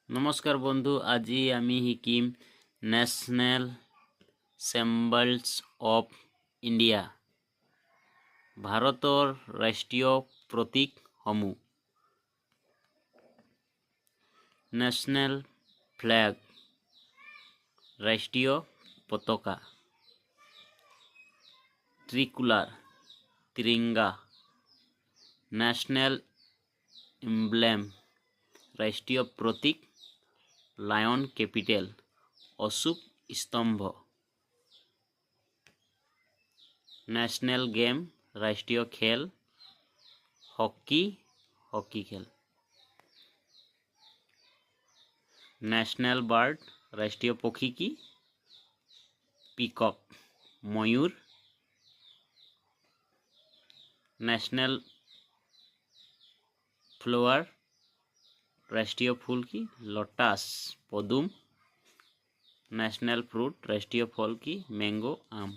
নমস্কাৰ বন্ধু, আজি আমি শিকিম নেশ্যনেল চিম্বলছ অফ ইণ্ডিয়া, ভাৰতৰ ৰাষ্ট্ৰীয় প্ৰতীকসমূহ। নেশ্যনেল ফ্লেগ, ৰাষ্ট্ৰীয় পতাকা। ট্ৰিকুলাৰ, তিৰংগা। নেশ্যনেল এম্ব্লেম, ৰাষ্ট্ৰীয় প্ৰতীক লায়ন কেপিটেল, অশোক স্তম্ভ। নেশ্যনেল গেম, ৰাষ্ট্ৰীয় খেল হকী খেল। নেশ্যনেল বাৰ্ড, ৰাষ্ট্ৰীয় পক্ষী কি? পিকক, ময়ূৰ। নেশ্যনেল ফ্লাৱাৰ, ৰাষ্ট্ৰীয় ফুল কি? লোটাছ, পদুম। নেশ্যনেল ফ্ৰুট, ৰাষ্ট্ৰীয় ফল কি? মেংগো, আম।